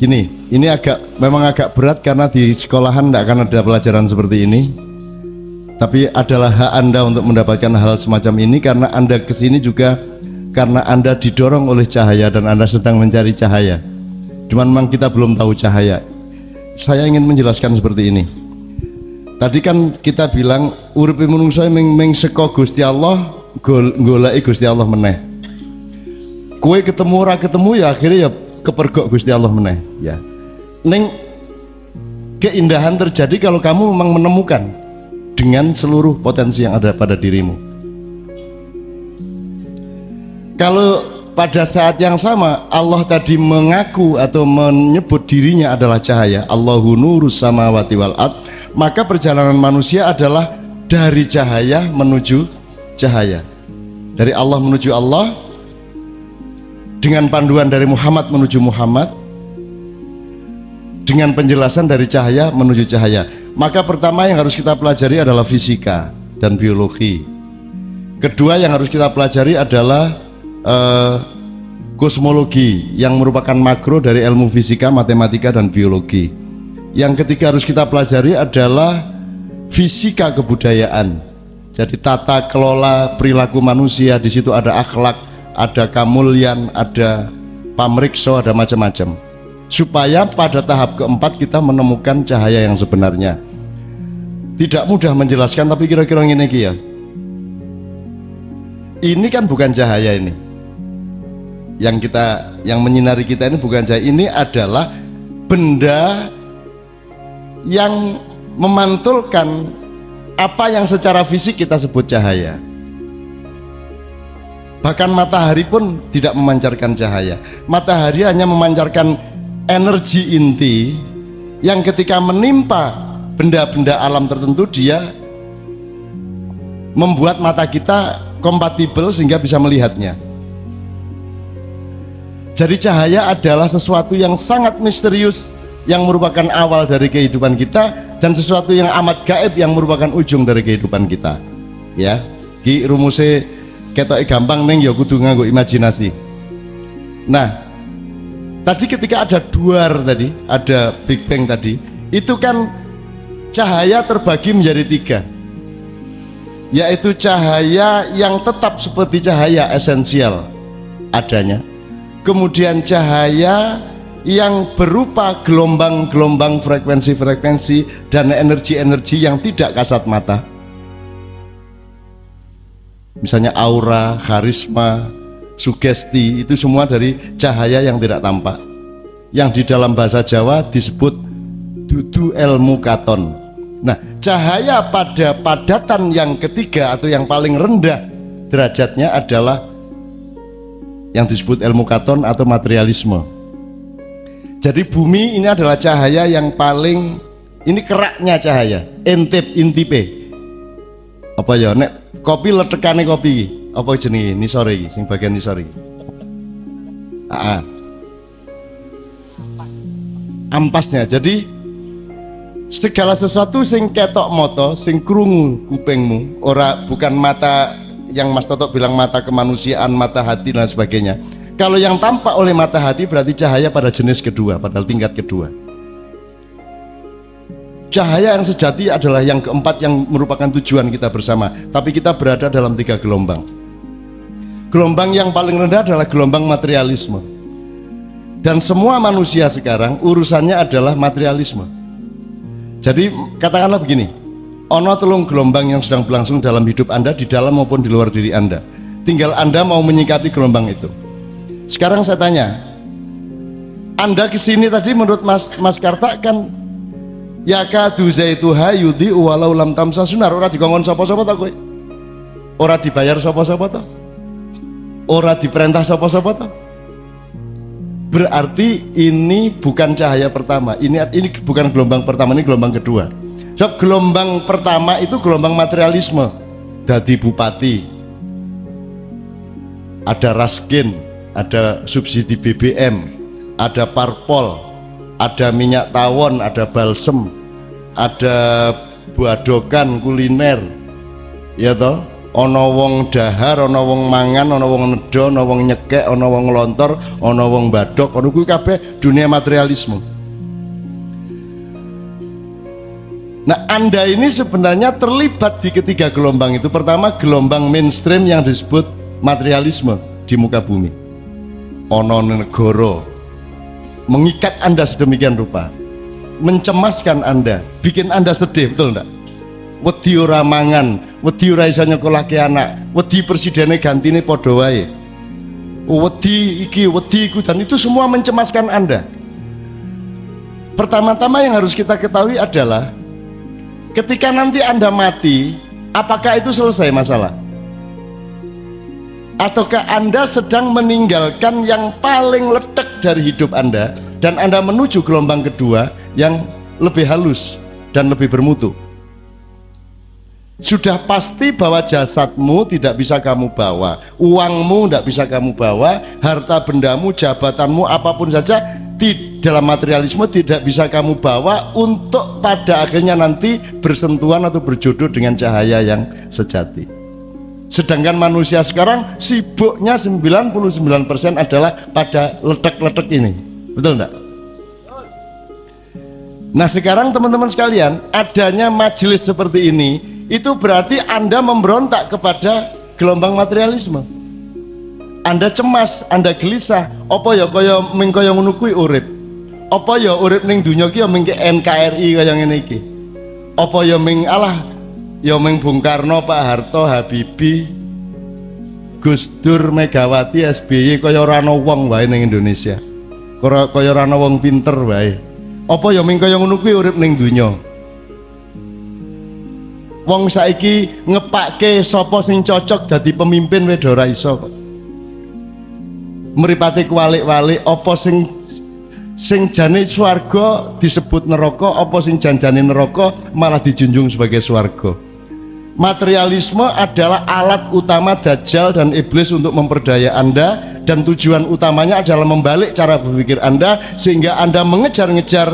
Gini, ini memang agak berat karena di sekolahan tidak akan ada pelajaran seperti ini. Tapi adalah hak Anda untuk mendapatkan hal semacam ini karena Anda kesini juga karena Anda didorong oleh cahaya dan Anda sedang mencari cahaya. Cuman memang kita belum tahu cahaya. Saya ingin menjelaskan seperti ini. Tadi kan kita bilang uripe manungsa ming seka Gusti Allah, goleki Gusti Allah meneh. Kowe ketemu ora ketemu ya akhirnya ya kepergok Gusti Allah meneh, ya. Ning keindahan terjadi kalau kamu memang menemukan dengan seluruh potensi yang ada pada dirimu. Kalau pada saat yang sama Allah tadi mengaku atau menyebut dirinya adalah cahaya, Allahu nurus samawati wal ard, maka perjalanan manusia adalah dari cahaya menuju cahaya, dari Allah menuju Allah, dengan panduan dari Muhammad menuju Muhammad, dengan penjelasan dari cahaya menuju cahaya. Maka pertama yang harus kita pelajari adalah fisika dan biologi. Kedua yang harus kita pelajari adalah kosmologi yang merupakan makro dari ilmu fisika, matematika, dan biologi. Yang ketiga harus kita pelajari adalah fisika kebudayaan. Jadi tata kelola perilaku manusia, di situ ada akhlak, ada kamulyan, ada pamriksa, ada macam-macam. Supaya pada tahap keempat kita menemukan cahaya yang sebenarnya. Tidak mudah menjelaskan, tapi kira-kira ini ya. Ini kan bukan cahaya ini. Yang menyinari kita ini bukan cahaya, ini adalah benda yang memantulkan apa yang secara fisik kita sebut cahaya. Bahkan matahari pun tidak memancarkan cahaya. Matahari hanya memancarkan energi inti yang ketika menimpa benda-benda alam tertentu dia membuat mata kita kompatibel sehingga bisa melihatnya. Jadi cahaya adalah sesuatu yang sangat misterius yang merupakan awal dari kehidupan kita dan sesuatu yang amat gaib yang merupakan ujung dari kehidupan kita. Ya, ki rumuse ketok gampang neng ya kudu nganggo imajinasi. Nah, tadi ketika ada duar tadi, ada Big Bang tadi, itu kan cahaya terbagi menjadi tiga, yaitu cahaya yang tetap seperti cahaya esensial adanya, kemudian cahaya yang berupa gelombang-gelombang frekuensi-frekuensi dan energi-energi yang tidak kasat mata, misalnya aura, karisma, sugesti, itu semua dari cahaya yang tidak tampak, yang di dalam bahasa Jawa disebut dudu ilmu katon. Nah, cahaya pada padatan yang ketiga atau yang paling rendah derajatnya adalah yang disebut ilmu katon atau materialisme. Jadi bumi ini adalah cahaya yang paling, ini keraknya cahaya, intipe. Apa ya, nek kopi letekane kopi, apa jenenge nisore, sing bagian nisore. Ampasnya. Jadi segala sesuatu sing ketok moto, sing krungu kupingmu, bukan mata yang Mas Toto bilang mata kemanusiaan, mata hati dan sebagainya. Kalau yang tampak oleh mata hati berarti cahaya pada jenis kedua, pada tingkat kedua. Cahaya yang sejati adalah yang keempat yang merupakan tujuan kita bersama. Tapi kita berada dalam tiga gelombang. Gelombang yang paling rendah adalah gelombang materialisme. Dan semua manusia sekarang urusannya adalah materialisme. Jadi katakanlah begini, ono telung gelombang yang sedang berlangsung dalam hidup Anda, di dalam maupun di luar diri Anda. Tinggal Anda mau menyikapi gelombang itu. Sekarang saya tanya, Anda kesini tadi menurut Mas Karta kan yakadu zaituha yudi walau lam tamsa sunar, ora dikongkon sapa-sapa ta kowe? Ora dibayar sapa-sapa ta? Ora diperintah sapa-sapa ta? Berarti ini bukan cahaya pertama. Ini bukan gelombang pertama, ini gelombang kedua. So, gelombang pertama itu gelombang materialisme. Dadi bupati, ada raskin, ada subsidi BBM, ada parpol, ada minyak tawon, ada balsem, ada badokan kuliner, ya toh, ana wong dahar, ana wong mangan, ana wong nedha, ana wong nyekek, ana wong nglontor, ana wong badhok, ana kuwi kabeh dunia materialisme. Nah, Anda ini sebenarnya terlibat di ketiga gelombang itu. Pertama, gelombang mainstream yang disebut materialisme di muka bumi. Ana negara mengikat Anda sedemikian rupa, mencemaskan Anda, bikin Anda sedih, betul enggak? Wedi ora mangan, wedi ora iso nyekolahke anak, wedi presidene gantine padha wae. Wedi iki, wedi iku, dan itu semua mencemaskan Anda. Pertama-tama yang harus kita ketahui adalah ketika nanti Anda mati, apakah itu selesai masalah? Ataukah Anda sedang meninggalkan yang paling letek dari hidup Anda dan Anda menuju gelombang kedua yang lebih halus dan lebih bermutu? Sudah pasti bahwa jasadmu tidak bisa kamu bawa, uangmu tidak bisa kamu bawa, harta bendamu, jabatanmu, apapun saja di dalam materialisme tidak bisa kamu bawa untuk pada akhirnya nanti bersentuhan atau berjodoh dengan cahaya yang sejati. Sedangkan manusia sekarang sibuknya 99% adalah pada letek-letek ini. Betul enggak? Nah, sekarang teman-teman sekalian, adanya majelis seperti ini itu berarti Anda memberontak kepada gelombang materialisme. Anda cemas, Anda gelisah. Apa ya kaya ming kaya ngono kuwi urip? Apa ya urip ning donya ki ya ming NKRI kaya ngene iki? Apa ya ming alah ya ming Bung Karno, Pak Harto, Habibie, Gus Dur, Megawati, SBY kaya ora ana wong wae ning Indonesia. Kaya ora ana wong pinter wae. Apa ya ming kaya ngono kuwi urip ning donya? Wong saiki ngepake sapa sing cocok dadi pemimpin wis ora iso kok. Mripate kualik-walik apa sing jane swarga disebut neraka, apa sing janjane neraka malah dijunjung sebagai swarga. Materialisme adalah alat utama Dajjal dan iblis untuk memperdaya Anda, dan tujuan utamanya adalah membalik cara berpikir Anda sehingga Anda mengejar-ngejar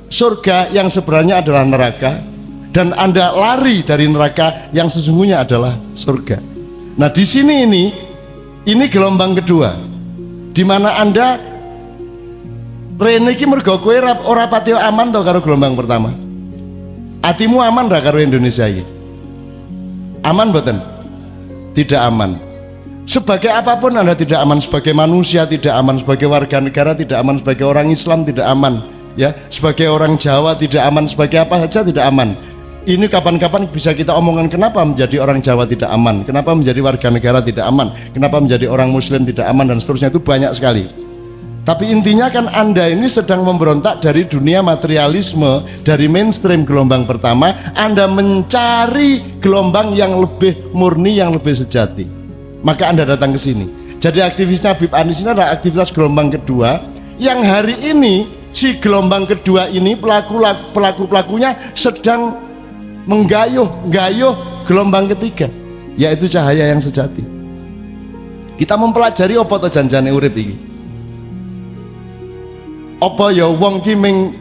surga yang sebenarnya adalah neraka, dan Anda lari dari neraka yang sesungguhnya adalah surga. Nah, di sini ini gelombang kedua, di mana Anda rene iki mergo kowe ora pati aman to karo gelombang pertama. Atimu aman ra karo Indonesia iki? Aman mboten? Tidak aman. Sebagai apapun Anda tidak aman, sebagai manusia tidak aman, sebagai warga negara tidak aman, sebagai orang Islam tidak aman, ya, sebagai orang Jawa tidak aman, sebagai apa saja tidak aman. Ini kapan-kapan bisa kita omongkan kenapa menjadi orang Jawa tidak aman, kenapa menjadi warga negara tidak aman, kenapa menjadi orang Muslim tidak aman, dan seterusnya. Itu banyak sekali. Tapi intinya kan Anda ini sedang memberontak dari dunia materialisme, dari mainstream gelombang pertama. Anda mencari gelombang yang lebih murni, yang lebih sejati. Maka Anda datang ke sini. Jadi aktivisnya Habib Anies ini adalah aktivitas gelombang kedua, yang hari ini si gelombang kedua ini pelaku-pelakunya sedang menggayuh gelombang ketiga, yaitu cahaya yang sejati. Kita mempelajari apa to janjane urip iki? Apa ya wong ki ming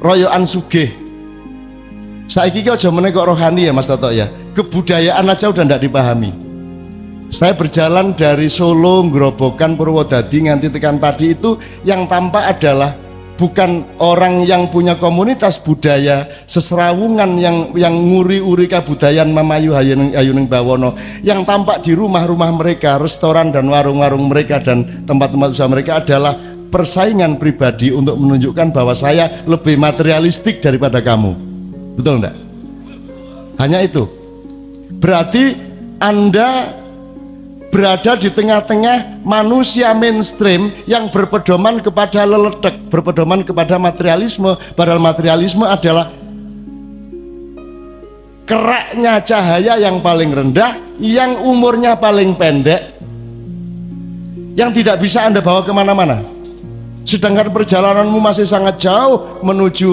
royokan sugih? Saiki ki aja meneh kok rohani ya Mas Toto ya. Kebudayaan aja udah ndak dipahami. Saya berjalan dari Solo, Grobogan, Purwodadi nganti tekan Padi, itu yang tampak adalah bukan orang yang punya komunitas budaya seserawungan yang nguri-uri kabudayaan Mamayu Hayuning Bawono. Yang tampak di rumah-rumah mereka, restoran dan warung-warung mereka dan tempat-tempat usaha mereka adalah persaingan pribadi untuk menunjukkan bahwa saya lebih materialistik daripada kamu. Betul enggak? Hanya itu. Berarti Anda berada di tengah-tengah manusia mainstream yang berpedoman kepada leletek, berpedoman kepada materialisme, padahal materialisme adalah keraknya cahaya yang paling rendah, yang umurnya paling pendek, yang tidak bisa Anda bawa kemana-mana. Sedangkan perjalananmu masih sangat jauh menuju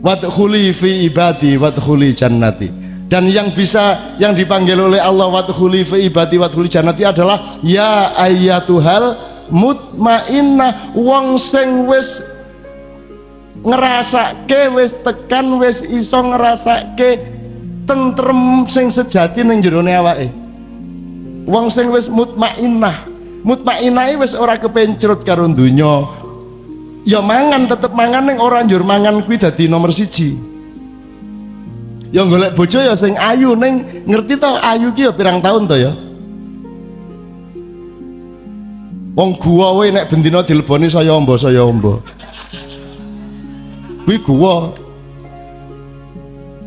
wadkhuli fi ibadi wadkhuli jannati. Dan yang bisa, yang dipanggil oleh Allah wadkhuli fi ibadi wadkhuli jannati adalah ya ayyatuhal mutmainnah, wong sing wis ngrasake, wis tekan, wis iso ngrasake tentrem sing sejati ning jerone awake. Wong sing wis mutmainnah, mutmainnah wis ora kepencrut karo donya. Ya mangan tetep mangan ning ora njur mangan kuwi dadi nomor siji. Ya golek bojo ya sing ayu ning ngerti to ayu ki ya pirang tahun to ya. Wong gua we nek bendina dileboni saya amba. Kuwi gua.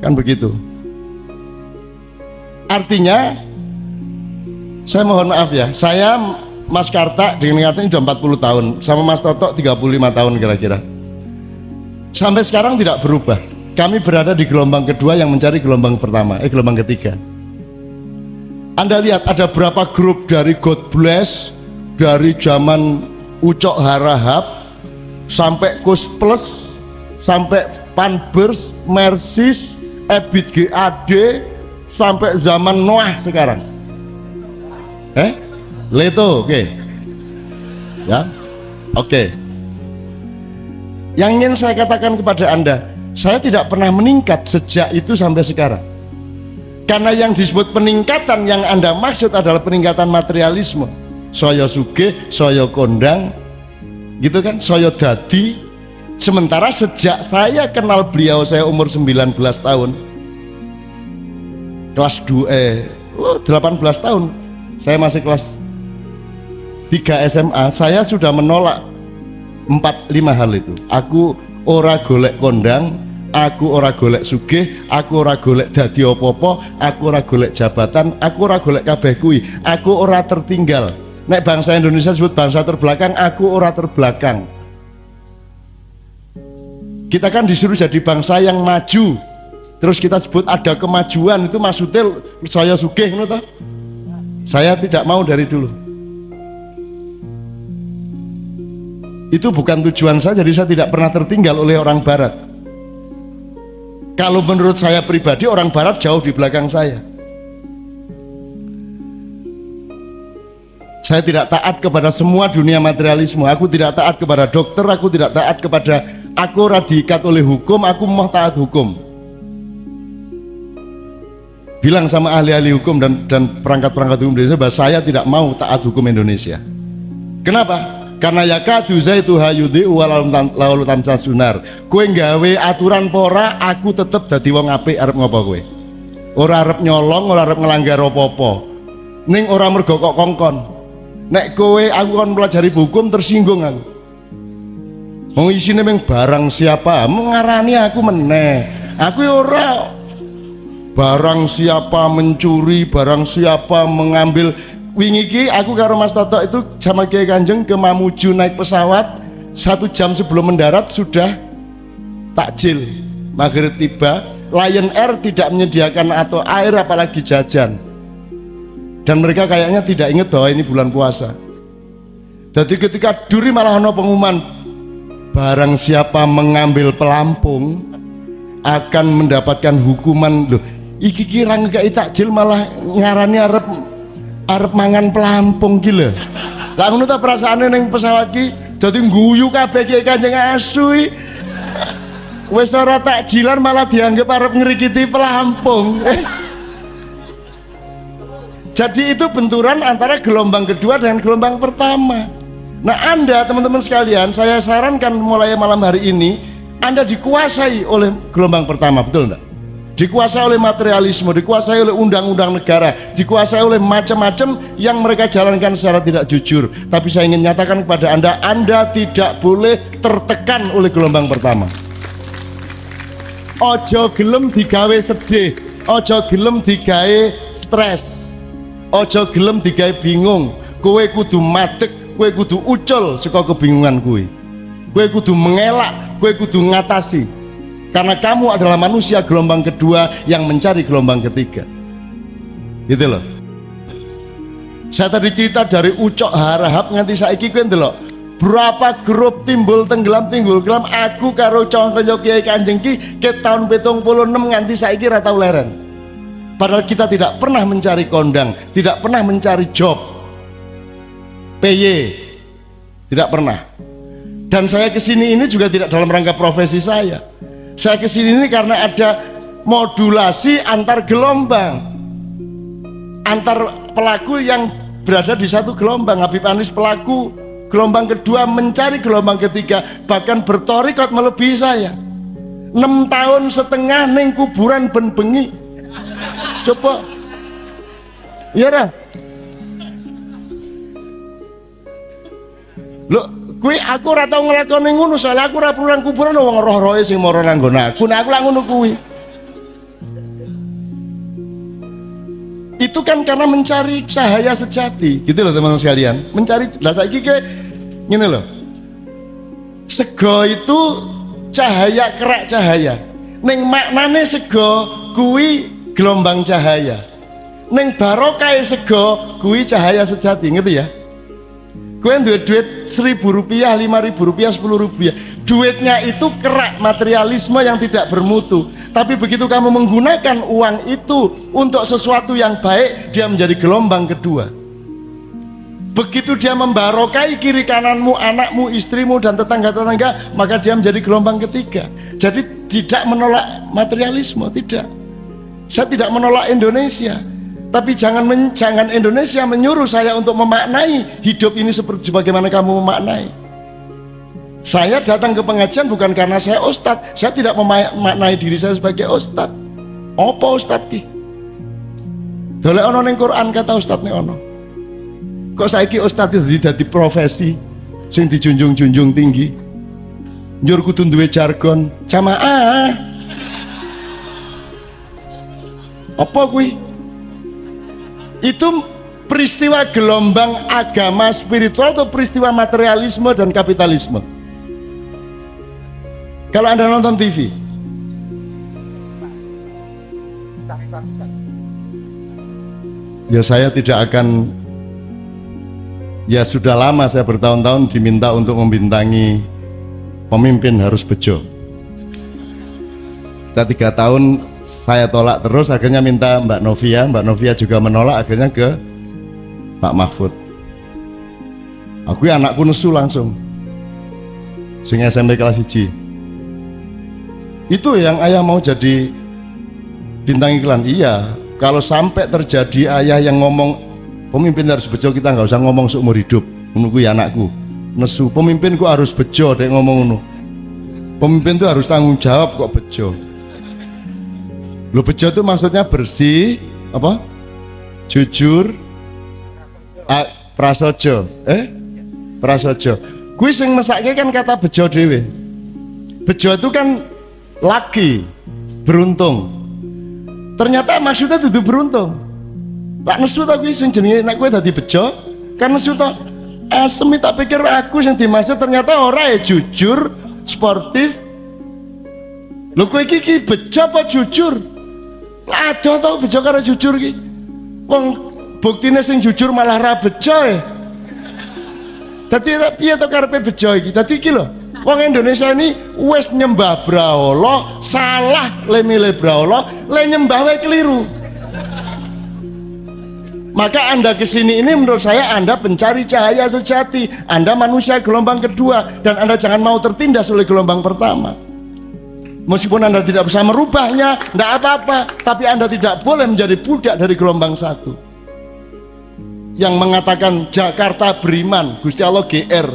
Kan begitu. Artinya saya mohon maaf ya, saya Mas Karta dengan ini sudah 40 tahun, sama Mas Toto 35 tahun kira-kira. Sampai sekarang tidak berubah. Kami berada di gelombang kedua yang mencari gelombang pertama, gelombang ketiga. Anda lihat ada berapa grup dari God Bless, dari zaman Ucok Harahap sampai Kus Plus, sampai Panbers, Mersis, Ebit GAD, sampai zaman Noah sekarang. Leto, oke. Ya, oke. Yang ingin saya katakan kepada Anda, saya tidak pernah meningkat sejak itu sampai sekarang. Karena yang disebut peningkatan yang Anda maksud adalah peningkatan materialisme. Saya sugih, saya kondang, gitu kan, saya dadi. Sementara sejak saya kenal beliau, saya umur 19 tahun, kelas 18 tahun, saya masih kelas 3 SMA, saya sudah menolak 4-5 hal itu. Aku ora golek kondang, aku ora golek sugih, aku ora golek dadi opo-opo, aku ora golek jabatan, aku ora golek kabeh kuwi, aku ora tertinggal. Nek bangsa Indonesia disebut bangsa terbelakang, aku ora terbelakang. Kita kan disuruh jadi bangsa yang maju. Terus kita sebut ada kemajuan, itu maksudnya saya sugih, ngono toh? Saya tidak mau dari dulu. Itu bukan tujuan saya, jadi saya tidak pernah tertinggal oleh orang barat. Kalau menurut saya pribadi, orang barat jauh di belakang saya. Saya tidak taat kepada semua dunia materialisme. Aku tidak taat kepada dokter, aku tidak taat kepada, aku ora diikat oleh hukum, aku mau taat hukum. Bilang sama ahli-ahli hukum dan perangkat-perangkat hukum Indonesia bahwa saya tidak mau taat hukum Indonesia. Kenapa? Karena yakadu zaitu hayudi walau tamsa sunar. Kowe nggawe aturan pora, aku tetep dadi wong apik arep ngopo kowe. Ora arep nyolong, ora arep ngelanggar apa-apa. Ning ora mergo kok kongkon. Nek kowe aku kon pelajari hukum tersinggung aku. Wong isine mung barang siapa mengarani aku meneh. Aku ora barang siapa mencuri, barang siapa mengambil. Wingi iki aku karo Mas Toto itu sama Kiai Kanjeng ke Mamuju naik pesawat 1 jam sebelum mendarat sudah takjil maghrib tiba. Lion Air tidak menyediakan atau air apalagi jajan. Dan mereka kayaknya tidak ingat bahwa ini bulan puasa. Jadi ketika duri malah ada pengumuman, barang siapa mengambil pelampung akan mendapatkan hukuman. Loh, iki kira ngekei takjil malah ngarani arep mangan pelampung gila. Lah ngono ta perasaane ning pesawat ki dadi guyu kabeh Kiai Kanjeng asu. Wis ora takjilan malah dianggap arep ngrikiti pelampung. Jadi itu benturan antara gelombang kedua dengan gelombang pertama. Nah Anda teman-teman sekalian, saya sarankan mulai malam hari ini Anda dikuasai oleh gelombang pertama, betul enggak? Dikuasai oleh materialisme, dikuasai oleh undang-undang negara, dikuasai oleh macam-macam yang mereka jalankan secara tidak jujur. Tapi saya ingin nyatakan kepada Anda tidak boleh tertekan oleh gelombang pertama. Ojo gelem digawe sedih, ojo gelem digawe stres, ojo gelem digawe bingung. Kowe kudu madeg, kowe kudu ucul saka kebingungan kowe. Kowe kudu mengelak, kowe kudu ngatasi. Karena kamu adalah manusia gelombang kedua yang mencari gelombang ketiga. Gitu loh. Saya tadi cerita dari Ucok Harahap nganti saiki kowe ndelok berapa grup timbul tenggelam aku karo contoh Kiai Kanjeng ki ke tahun 76 nganti saiki ra tau leren. Padahal kita tidak pernah mencari kondang, tidak pernah mencari job PY, tidak pernah. Dan saya kesini ini juga tidak dalam rangka profesi saya. Saya kesini ini karena ada modulasi antar gelombang, antar pelaku yang berada di satu gelombang. Habib Anis pelaku gelombang kedua, mencari gelombang ketiga, bahkan bertorikot melebihi saya. 6 tahun setengah ning kuburan ben bengi. Coba iya dah. Lho, kuwi aku ora tau nglakoni ngono, soalnya aku ora perlu nang kuburan wong roh-rohe sing mara nang nggon aku. Nek aku lak ngono kuwi. Itu kan karena mencari cahaya sejati, gitu loh teman-teman sekalian. Mencari, lah saiki ke ngene loh. Sego itu cahaya, kerak cahaya. Ning maknane sego kuwi gelombang cahaya. Ning barokah sego kuwi cahaya sejati, ngerti ya? Kowe duwe duit 1.000 rupiah, 5.000 rupiah, 10 rupiah. Duitnya itu kerak materialisme yang tidak bermutu. Tapi begitu kamu menggunakan uang itu untuk sesuatu yang baik, dia menjadi gelombang kedua. Begitu dia membarokai kiri kananmu, anakmu, istrimu, dan tetangga-tetangga, maka dia menjadi gelombang ketiga. Jadi tidak menolak materialisme, tidak. Saya tidak menolak Indonesia. Tapi jangan Indonesia menyuruh saya untuk memaknai hidup ini seperti bagaimana kamu memaknai. Saya datang ke pengajian bukan karena saya ustadz. Saya tidak memaknai diri saya sebagai ustadz. Apa ustadz ki? Dole ono ning Quran kata ustadz nih ono. Kok saiki ustadz itu dadi profesi sing dijunjung-junjung tinggi. Njur kudu duwe jargon jamaah. Apa kuwi? Itu peristiwa gelombang agama spiritual atau peristiwa materialisme dan kapitalisme? Kalau Anda nonton TV, ya saya tidak akan, ya sudah lama saya bertahun-tahun diminta untuk membintangi pemimpin harus bejo. Kita 3 tahun saya tolak terus, akhirnya minta Mbak Novia juga menolak, akhirnya ke Pak Mahfud. Aku anakku nesu langsung sing SMP kelas 1. Itu yang ayah mau jadi bintang iklan. Iya, kalau sampai terjadi ayah yang ngomong pemimpin harus bejo, kita nggak usah ngomong seumur hidup. Menunggu ya anakku nesu, pemimpinku harus bejo deh ngomong ngono. Pemimpin itu harus tanggung jawab kok bejo. Lo bejo itu maksudnya bersih, apa? Jujur, prasojo, prasojo. Kuwi sing mesake kan kata bejo dhewe. Bejo itu kan laki, beruntung. Ternyata maksudnya dudu beruntung. Lak nesu ta kuwi sing jenenge nek kowe dadi bejo, kan nesu ta. Asem tak pikir aku sing dimaksud ternyata ora ya, jujur, sportif. Lho kowe iki bejo apa jujur? Lah ada tau bejo karo jujur ki. Wong buktine sing jujur malah ra bejo e. Dadi piye to karepe bejo iki? Dadi iki lho, wong Indonesia ini wis nyembah brahala, salah le milih brahala, le nyembah wae keliru. Maka Anda kesini ini menurut saya Anda pencari cahaya sejati. Anda manusia gelombang kedua, dan Anda jangan mau tertindas oleh gelombang pertama. Meskipun Anda tidak bisa merubahnya, tidak apa-apa, tapi Anda tidak boleh menjadi budak dari gelombang satu yang mengatakan Jakarta beriman, Gusti Allah GR.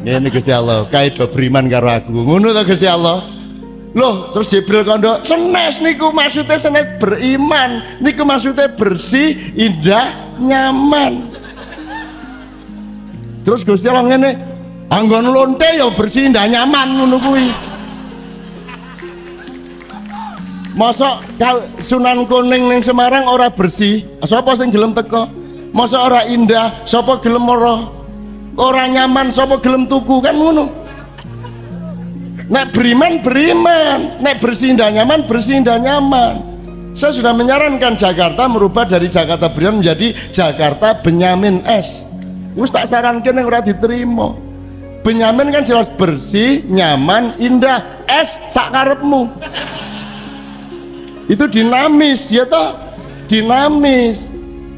Ini Gusti Allah, kaido beriman karo aku. Ngono to Gusti Allah. Loh, terus Jibril kondo, senes niku maksudnya senes beriman, niku maksudnya bersih, indah, nyaman. Terus Gusti Allah ngene, anggon lonte ya bersih, indah, nyaman ngono kuwi. Masa Sunan Kuning ning Semarang ora bersih, sapa sing gelem teko? Masa ora indah, sapa gelem ora nyaman, sapa gelem tuku, kan ngono. Nek beriman, nek bersih indah nyaman, bersih indah nyaman. Saya sudah menyarankan Jakarta merubah dari Jakarta Beriman menjadi Jakarta Benyamin S. Wis tak sarankan yang ora diterima. Benyamin kan jelas bersih, nyaman, indah. S sak karepmu. Itu dinamis, ya toh? Dinamis.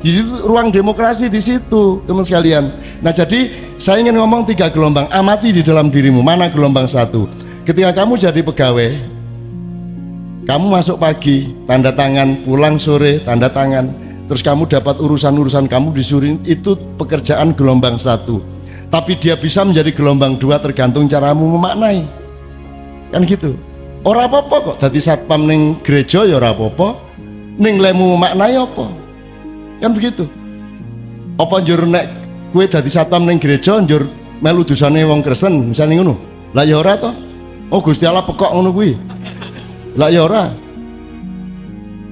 Jadi ruang demokrasi di situ, teman sekalian. Nah, jadi saya ingin ngomong 3 gelombang. Amati di dalam dirimu, mana gelombang 1. Ketika kamu jadi pegawai, Kamu masuk pagi, tanda tangan, pulang sore, tanda tangan, terus kamu dapat urusan-urusan kamu disuruh, itu pekerjaan gelombang 1. Tapi dia bisa menjadi gelombang 2 tergantung caramu memaknai. Kan gitu. Ora apa-apa kok dadi satpam ning gereja ya ora apa-apa. Ning lemu memaknai apa? Kan begitu. Apa njur nek kowe dadi satpam ning gereja njur melu dosane wong Kristen, misalnya ngono. Lah ya ora to. Oh Gusti Allah pekok ngono kuwi. Lah ya ora.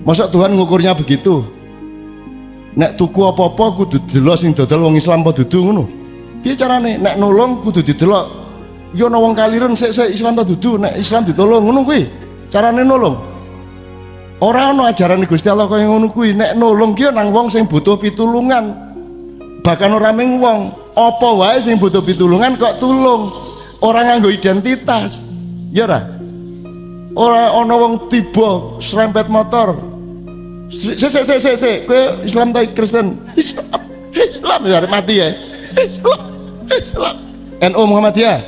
Masa Tuhan ngukurnya begitu? Nek tuku apa-apa kudu delok sing dodol wong Islam apa dudu ngono. Piye carane? Nek nolong kudu didelok. Ya ana wong kaliren sik Islam ta dudu, nek Islam ditolong ngono kuwi. Carane nolong. Ora ana ajaran Gusti Allah kaya ngono kuwi. Nek nolong ki nang wong sing butuh pitulungan. Bahkan ora mung wong, apa wae sing butuh pitulungan kok tulung. Ora nganggo identitas. Ya ora? Ora ana wong tiba serempet motor. Sik, kowe Islam ta Kristen? Islam ya mati ya. Islam. NU Muhammadiyah.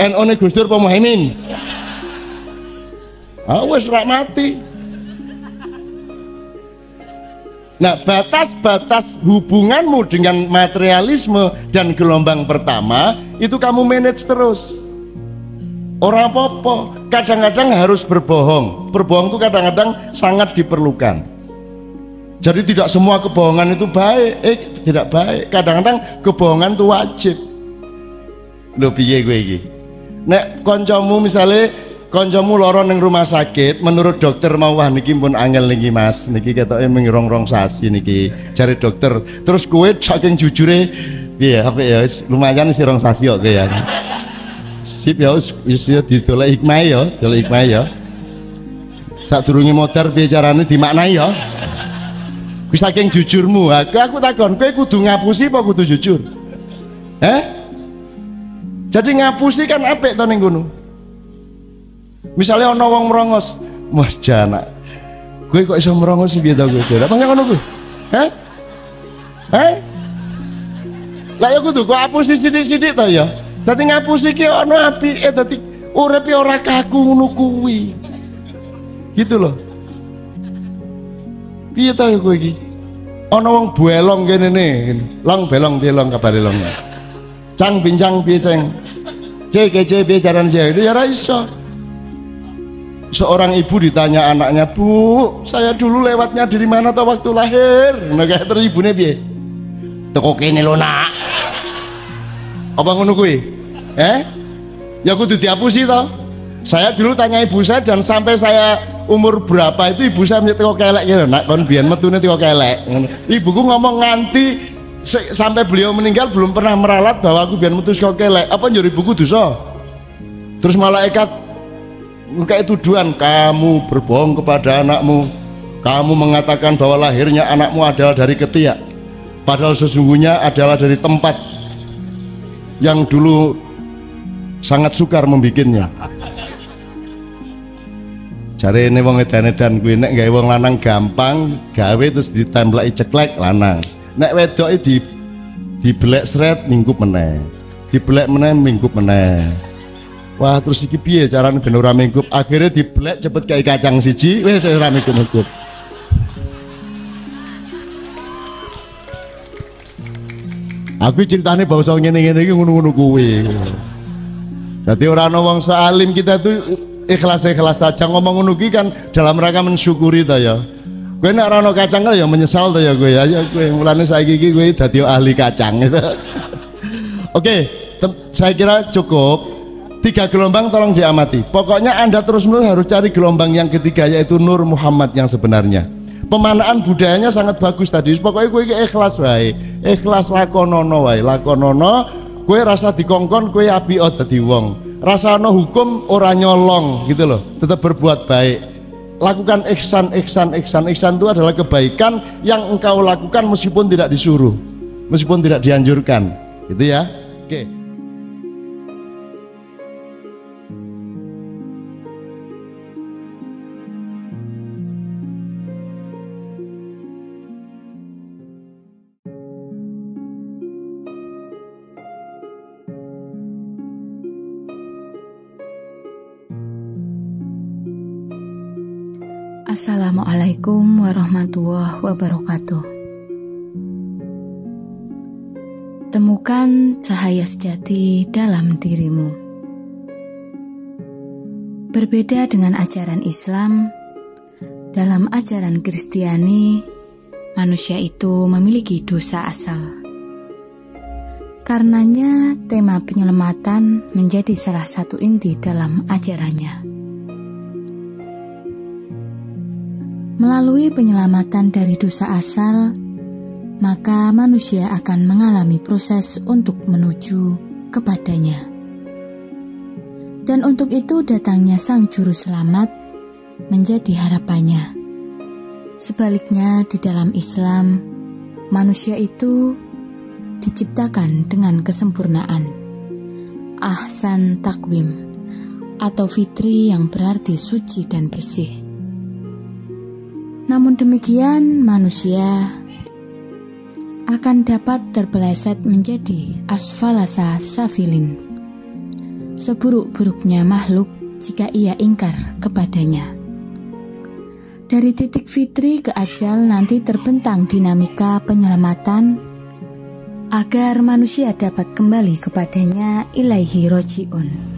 NU ne Gus Dur apa Muhaimin? Wis rak mati. Nah, batas-batas hubunganmu dengan materialisme dan gelombang pertama itu kamu manage terus. Orang apa-apa, kadang-kadang harus berbohong. Berbohong itu kadang-kadang sangat diperlukan. Jadi tidak semua kebohongan itu baik, tidak baik. Kadang-kadang kebohongan itu wajib. Lho piye kowe iki? Nek kancamu misale kancamu lara ning rumah sakit, menurut dokter mau wah niki pun angel niki Mas, niki ketoke mengrong-rong sasi niki cari dokter. Terus kowe saking jujure piye apa ya lumayan sih rong sasi kok ya. Sip ya wis didolek hikmah ya, dolek hikmah ya. Sadurunge modar piye carane dimaknai ya. Wis saking jujurmu, aku takon, kowe kudu ngapusi apa kudu jujur? Jadi ngapusi kan apik to ning kono. Misalnya ana wong merongos, Mas Jana, kowe kok iso merongos piye to kowe? Apa ngono kuwi? Lah ya kudu kok hapusi sithik-sithik to ya. Dadi ngapusi ki ana apike, dadi uripe ora kaku ngono kuwi. Gitu loh. Piye to kowe iki? Ana wong buelong kene ne. Long belong belong kabare long. Cang bincang piye ceng? Cek piye carane cek? Ya ora iso. Seorang ibu ditanya anaknya, Bu, saya dulu lewatnya dari mana tuh waktu lahir? Nah kayak terus ibune piye? Teko kene lho nak. Apa ngono kuwi? Ya kudu dihapusi toh. Saya dulu tanya ibu saya dan sampai saya umur berapa itu ibu saya teko kelek gitu. Nak kon biyen metune teko kelek. Ibuku ngomong nganti sampai beliau meninggal belum pernah meralat bahwa aku biyen metu teko kelek. Apa njur ibuku dosa? Terus malaikat kayak tuduhan, kamu berbohong kepada anakmu, kamu mengatakan bahwa lahirnya anakmu adalah dari ketiak, padahal sesungguhnya adalah dari tempat yang dulu sangat sukar membikinnya. Jare ini wong edan-edan kuwi nek gawe wong lanang gampang, gawe terus ditempleki ceklek lanang. Nek wedoke dibelek sret minggup meneh. Dibelek meneh minggup meneh. Wah terus iki piye carane ben ora minggup? Akhirnya dibelek cepet kayak kacang siji, wis ora minggup-minggup. Aku ceritane bangsa ngene-ngene iki ngono-ngono kuwi. Dadi ora ana wong salim kita tuh ikhlas-ikhlas saja ngomong ngono ki kan dalam rangka mensyukuri ta ya. Kowe nek ora ana kacang ya menyesal ta ya kowe. Ya kowe mulane saiki iki kowe dadi ahli kacang. Oke, saya kira cukup. 3 gelombang tolong diamati. Pokoknya Anda terus-menerus harus cari gelombang yang ketiga yaitu Nur Muhammad yang sebenarnya. Pemanaan budayanya sangat bagus tadi. Pokoknya kowe iki ikhlas wae. Ikhlas lakonono wae. Lakonono kowe rasa dikongkon kowe apik dadi wong. Rasane hukum ora nyolong gitu loh. Tetap berbuat baik. Lakukan ihsan. Ihsan itu adalah kebaikan yang engkau lakukan meskipun tidak disuruh, meskipun tidak dianjurkan. Gitu ya. Oke. Assalamualaikum warahmatullahi wabarakatuh. Temukan cahaya sejati dalam dirimu. Berbeda dengan ajaran Islam, dalam ajaran Kristiani, manusia itu memiliki dosa asal. Karenanya, tema penyelamatan menjadi salah satu inti dalam ajarannya. Melalui penyelamatan dari dosa asal, maka manusia akan mengalami proses untuk menuju kepadanya. Dan untuk itu datangnya Sang Juru Selamat menjadi harapannya. Sebaliknya di dalam Islam, manusia itu diciptakan dengan kesempurnaan. Ahsan takwim atau fitri yang berarti suci dan bersih. Namun demikian, manusia akan dapat terpeleset menjadi asfalasa safilin, seburuk-buruknya makhluk jika ia ingkar kepadanya. Dari titik fitri ke ajal nanti terbentang dinamika penyelamatan agar manusia dapat kembali kepadanya ilaihi roji'un.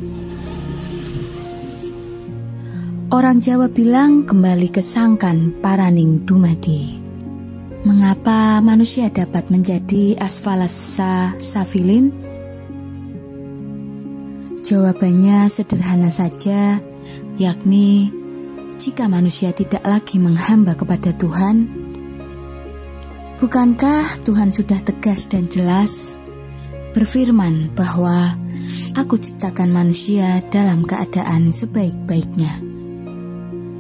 Orang Jawa bilang kembali ke sangkan paraning dumadi. Mengapa manusia dapat menjadi asfalasa safilin? Jawabannya sederhana saja, yakni jika manusia tidak lagi menghamba kepada Tuhan. Bukankah Tuhan sudah tegas dan jelas berfirman bahwa Aku ciptakan manusia dalam keadaan sebaik-baiknya.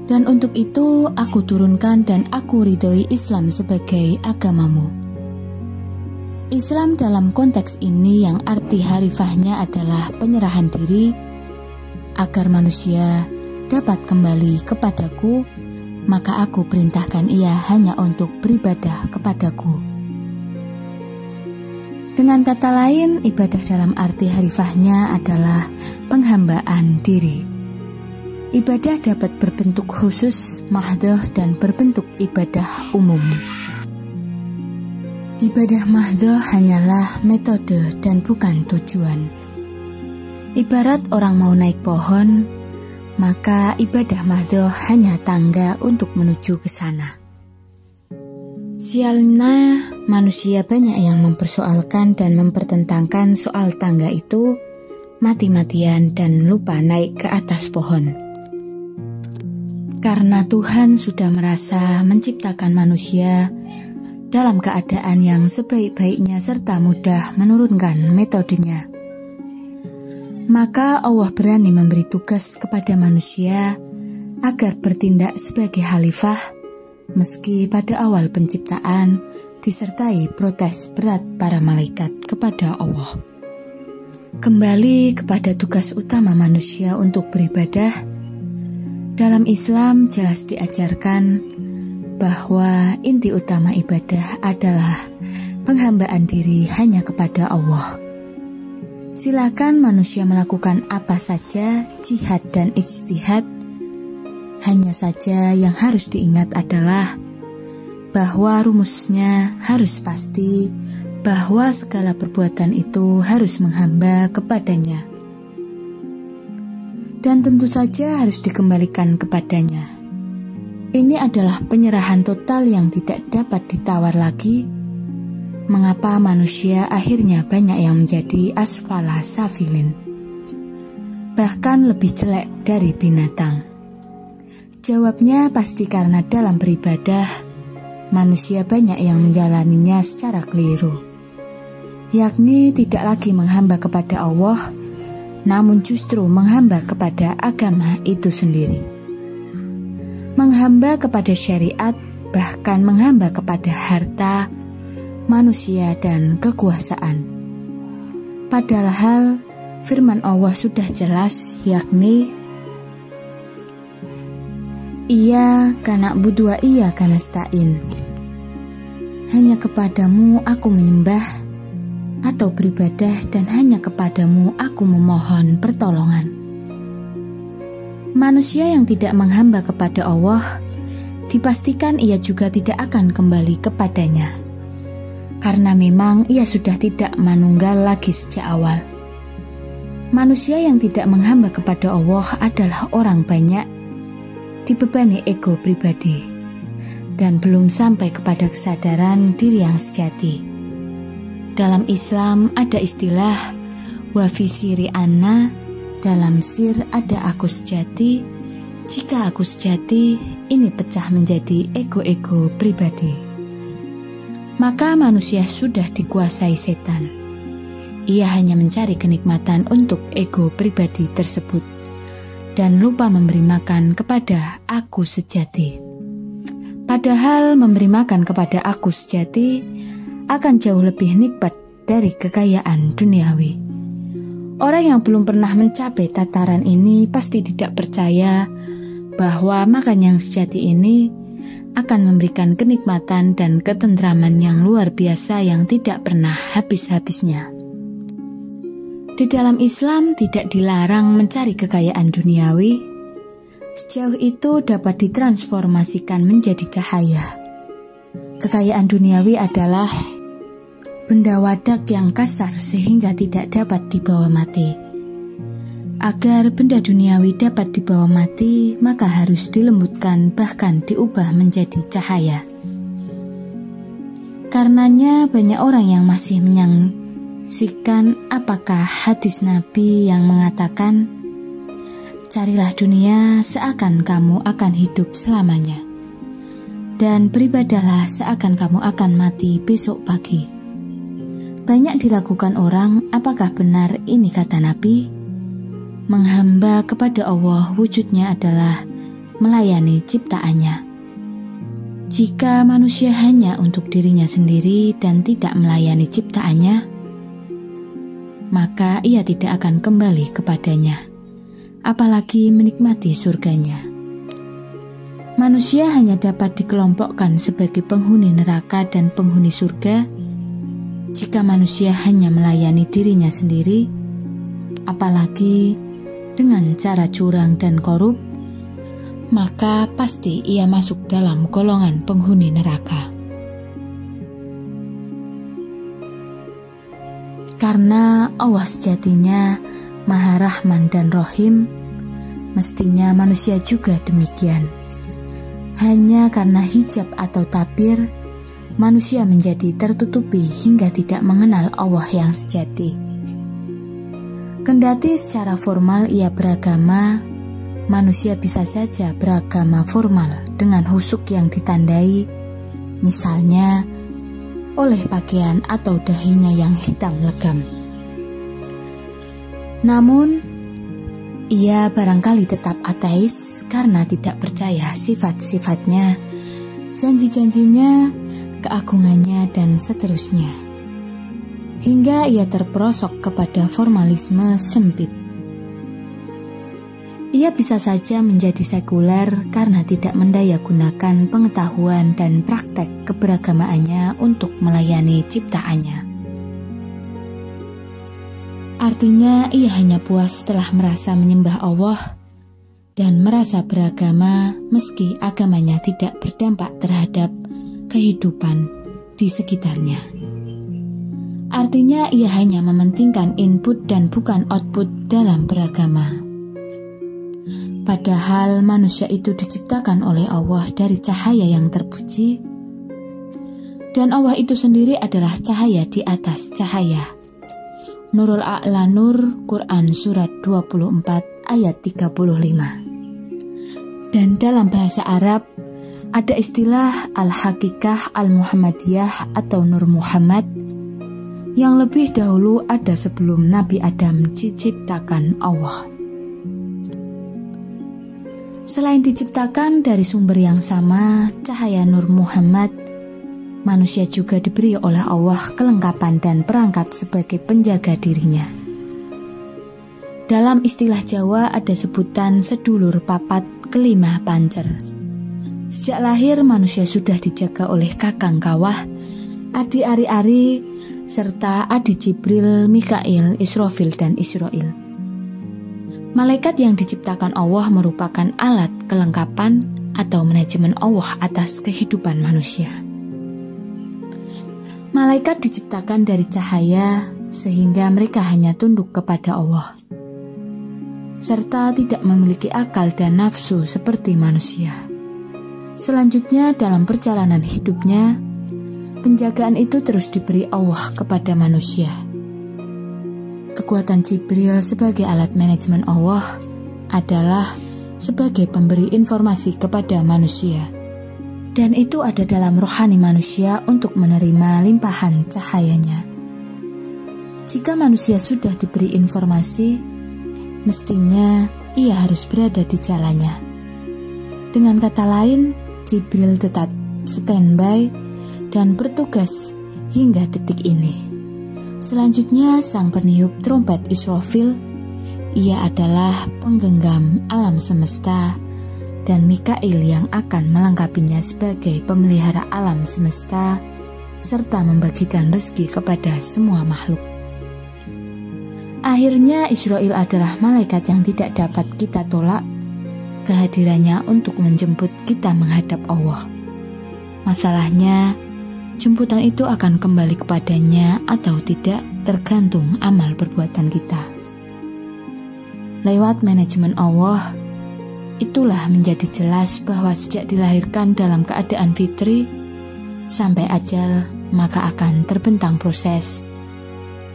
Dan untuk itu aku turunkan dan aku ridhoi Islam sebagai agamamu. Islam dalam konteks ini yang arti harifahnya adalah penyerahan diri agar manusia dapat kembali kepadaku, maka aku perintahkan ia hanya untuk beribadah kepadaku. Dengan kata lain, ibadah dalam arti harifahnya adalah penghambaan diri. Ibadah dapat berbentuk khusus, mahdhah, dan berbentuk ibadah umum. Ibadah mahdhah hanyalah metode dan bukan tujuan. Ibarat orang mau naik pohon, maka ibadah mahdhah hanya tangga untuk menuju ke sana. Sialnya, manusia banyak yang mempersoalkan dan mempertentangkan soal tangga itu, mati-matian dan lupa naik ke atas pohon. Karena Tuhan sudah merasa menciptakan manusia dalam keadaan yang sebaik-baiknya serta mudah menurunkan metodenya, maka Allah berani memberi tugas kepada manusia agar bertindak sebagai khalifah, meski pada awal penciptaan disertai protes berat para malaikat kepada Allah. Kembali kepada tugas utama manusia untuk beribadah. Dalam Islam jelas diajarkan bahwa inti utama ibadah adalah penghambaan diri hanya kepada Allah. Silakan manusia melakukan apa saja, jihad dan ijtihad. Hanya saja yang harus diingat adalah bahwa rumusnya harus pasti, bahwa segala perbuatan itu harus menghamba kepadanya. Dan tentu saja harus dikembalikan kepadanya. Ini adalah penyerahan total yang tidak dapat ditawar lagi. Mengapa manusia akhirnya banyak yang menjadi asfala safilin, bahkan lebih jelek dari binatang? Jawabnya pasti karena dalam beribadah, manusia banyak yang menjalaninya secara keliru, yakni tidak lagi menghamba kepada Allah, namun justru menghamba kepada agama itu sendiri. Menghamba kepada syariat, bahkan menghamba kepada harta, manusia, dan kekuasaan. Padahal firman Allah sudah jelas, yakni Iya kana budu wa iya kana stain. Hanya kepadamu aku menyembah atau beribadah, dan hanya kepadamu aku memohon pertolongan. Manusia yang tidak menghamba kepada Allah dipastikan ia juga tidak akan kembali kepadanya. Karena memang ia sudah tidak manunggal lagi sejak awal. Manusia yang tidak menghamba kepada Allah adalah orang banyak, dibebani ego pribadi, dan belum sampai kepada kesadaran diri yang sejati. Dalam Islam ada istilah wa fi siri ana, dalam sir ada aku sejati. Jika aku sejati, ini pecah menjadi ego-ego pribadi. Maka manusia sudah dikuasai setan. Ia hanya mencari kenikmatan untuk ego pribadi tersebut dan lupa memberi makan kepada aku sejati. Padahal memberi makan kepada aku sejati akan jauh lebih nikmat dari kekayaan duniawi. Orang yang belum pernah mencapai tataran ini pasti tidak percaya bahwa makan yang sejati ini akan memberikan kenikmatan dan ketentraman yang luar biasa yang tidak pernah habis-habisnya. Di dalam Islam tidak dilarang mencari kekayaan duniawi, sejauh itu dapat ditransformasikan menjadi cahaya. Kekayaan duniawi adalah benda wadak yang kasar sehingga tidak dapat dibawa mati. Agar benda duniawi dapat dibawa mati, maka harus dilembutkan bahkan diubah menjadi cahaya. Karenanya banyak orang yang masih menyaksikan apakah hadis Nabi yang mengatakan, carilah dunia seakan kamu akan hidup selamanya, dan beribadahlah seakan kamu akan mati besok pagi. Banyak dilakukan orang, apakah benar ini kata Nabi? Menghamba kepada Allah wujudnya adalah melayani ciptaannya. Jika manusia hanya untuk dirinya sendiri dan tidak melayani ciptaannya, maka ia tidak akan kembali kepadanya, apalagi menikmati surganya. Manusia hanya dapat dikelompokkan sebagai penghuni neraka dan penghuni surga jika manusia hanya melayani dirinya sendiri, apalagi dengan cara curang dan korup, maka pasti ia masuk dalam golongan penghuni neraka. Karena Allah sejatinya Maha Rahman dan Rohim, mestinya manusia juga demikian. Hanya karena hijab atau tabir, manusia menjadi tertutupi hingga tidak mengenal Allah yang sejati. Kendati secara formal ia beragama, manusia bisa saja beragama formal dengan husuk yang ditandai, misalnya oleh pakaian atau dahinya yang hitam legam. Namun, ia barangkali tetap ateis karena tidak percaya sifat-sifatnya, janji-janjinya, keagungannya, dan seterusnya. Hingga ia terperosok kepada formalisme sempit. Ia bisa saja menjadi sekuler karena tidak mendayagunakan pengetahuan dan praktek keberagamaannya untuk melayani ciptaannya. Artinya ia hanya puas setelah merasa menyembah Allah dan merasa beragama meski agamanya tidak berdampak terhadap kehidupan di sekitarnya. Artinya ia hanya mementingkan input dan bukan output dalam beragama. Padahal manusia itu diciptakan oleh Allah dari cahaya yang terpuji, dan Allah itu sendiri adalah cahaya di atas cahaya. Nurul A'la Nur, Quran Surat 24 ayat 35. Dan dalam bahasa Arab ada istilah Al-Hakikah Al-Muhammadiyah atau Nur Muhammad yang lebih dahulu ada sebelum Nabi Adam diciptakan Allah. Selain diciptakan dari sumber yang sama, cahaya Nur Muhammad, manusia juga diberi oleh Allah kelengkapan dan perangkat sebagai penjaga dirinya. Dalam istilah Jawa ada sebutan sedulur papat kelima pancer. Sejak lahir manusia sudah dijaga oleh kakang kawah, adi ari-ari, serta adi Jibril, Mikail, Israfil, dan Israil. Malaikat yang diciptakan Allah merupakan alat kelengkapan atau manajemen Allah atas kehidupan manusia. Malaikat diciptakan dari cahaya sehingga mereka hanya tunduk kepada Allah, serta tidak memiliki akal dan nafsu seperti manusia. Selanjutnya dalam perjalanan hidupnya, penjagaan itu terus diberi Allah kepada manusia. Kekuatan Jibril sebagai alat manajemen Allah adalah sebagai pemberi informasi kepada manusia. Dan itu ada dalam rohani manusia untuk menerima limpahan cahayanya. Jika manusia sudah diberi informasi, mestinya ia harus berada di jalannya. Dengan kata lain, Jibril tetap standby dan bertugas hingga detik ini. Selanjutnya sang peniup trompet Israfil, ia adalah penggenggam alam semesta, dan Mikail yang akan melengkapinya sebagai pemelihara alam semesta serta membagikan rezeki kepada semua makhluk. Akhirnya Israel adalah malaikat yang tidak dapat kita tolak kehadirannya untuk menjemput kita menghadap Allah. Masalahnya, jemputan itu akan kembali kepadanya atau tidak tergantung amal perbuatan kita. Lewat manajemen Allah, itulah menjadi jelas bahwa sejak dilahirkan dalam keadaan fitri sampai ajal, maka akan terbentang proses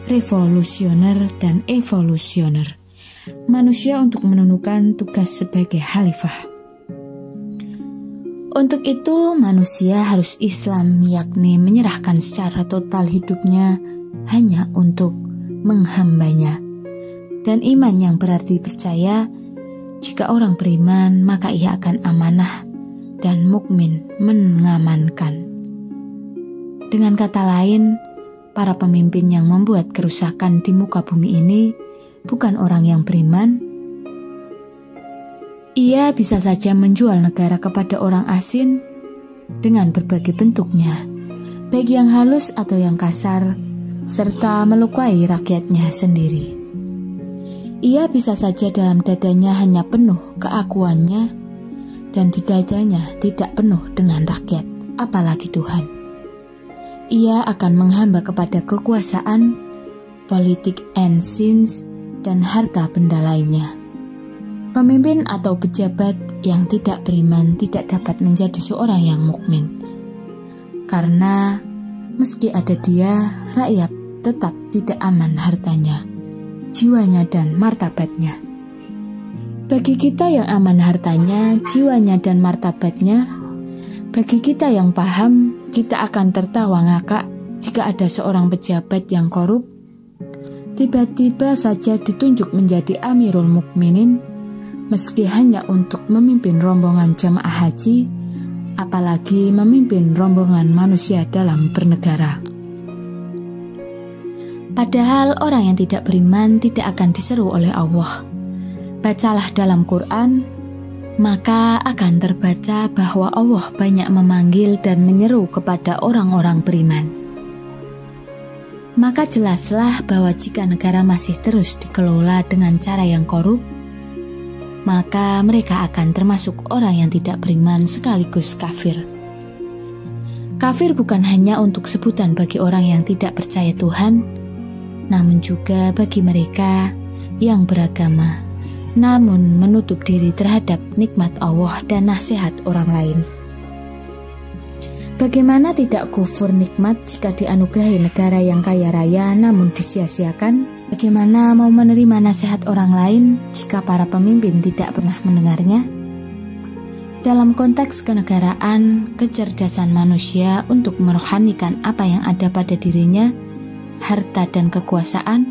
revolusioner dan evolusioner manusia untuk menunaikan tugas sebagai khalifah. Untuk itu manusia harus Islam, yakni menyerahkan secara total hidupnya hanya untuk menghambanya. Dan iman yang berarti percaya, jika orang beriman maka ia akan amanah dan mukmin mengamankan. Dengan kata lain, para pemimpin yang membuat kerusakan di muka bumi ini bukan orang yang beriman. Ia bisa saja menjual negara kepada orang asing dengan berbagai bentuknya, baik yang halus atau yang kasar, serta melukai rakyatnya sendiri. Ia bisa saja dalam dadanya hanya penuh keakuannya dan di dadanya tidak penuh dengan rakyat, apalagi Tuhan. Ia akan menghamba kepada kekuasaan, politik and sins, dan harta benda lainnya. Pemimpin atau pejabat yang tidak beriman tidak dapat menjadi seorang yang mukmin. Karena meski ada dia, rakyat tetap tidak aman hartanya, jiwanya dan martabatnya. Bagi kita yang aman hartanya, jiwanya dan martabatnya, bagi kita yang paham, kita akan tertawa ngakak jika ada seorang pejabat yang korup tiba-tiba saja ditunjuk menjadi Amirul Mukminin, meski hanya untuk memimpin rombongan jamaah haji, apalagi memimpin rombongan manusia dalam bernegara. Padahal orang yang tidak beriman tidak akan diseru oleh Allah. Bacalah dalam Quran, maka akan terbaca bahwa Allah banyak memanggil dan menyeru kepada orang-orang beriman. Maka jelaslah bahwa jika negara masih terus dikelola dengan cara yang korup, maka mereka akan termasuk orang yang tidak beriman sekaligus kafir. Kafir bukan hanya untuk sebutan bagi orang yang tidak percaya Tuhan, namun juga bagi mereka yang beragama, namun menutup diri terhadap nikmat Allah dan nasihat orang lain. Bagaimana tidak kufur nikmat jika dianugerahi negara yang kaya raya namun disia-siakan? Bagaimana mau menerima nasihat orang lain jika para pemimpin tidak pernah mendengarnya? Dalam konteks kenegaraan, kecerdasan manusia untuk merohanikan apa yang ada pada dirinya, harta dan kekuasaan,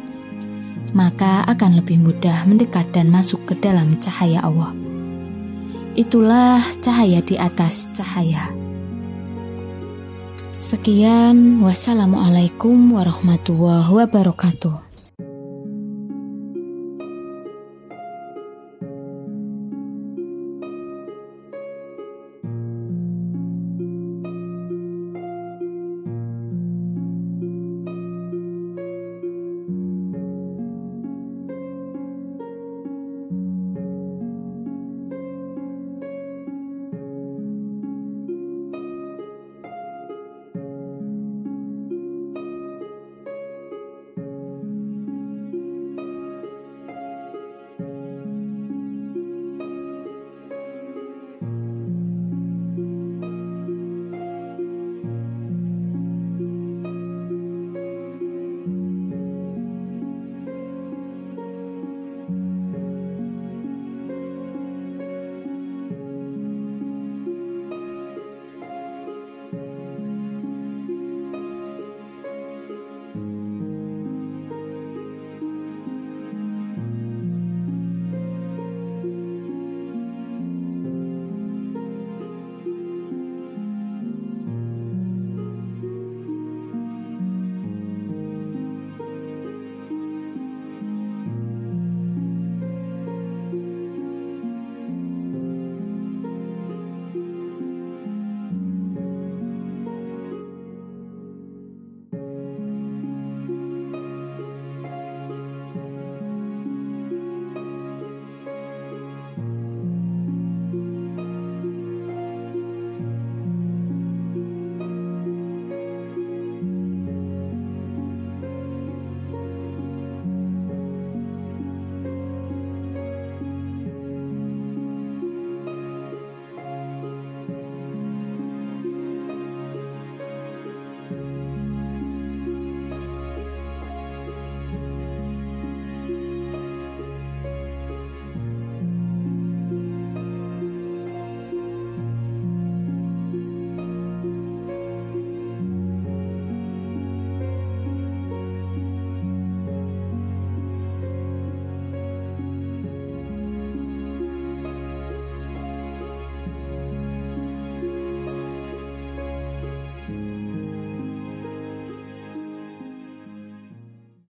maka akan lebih mudah mendekat dan masuk ke dalam cahaya Allah. Itulah cahaya di atas cahaya. Sekian, wassalamualaikum warahmatullahi wabarakatuh.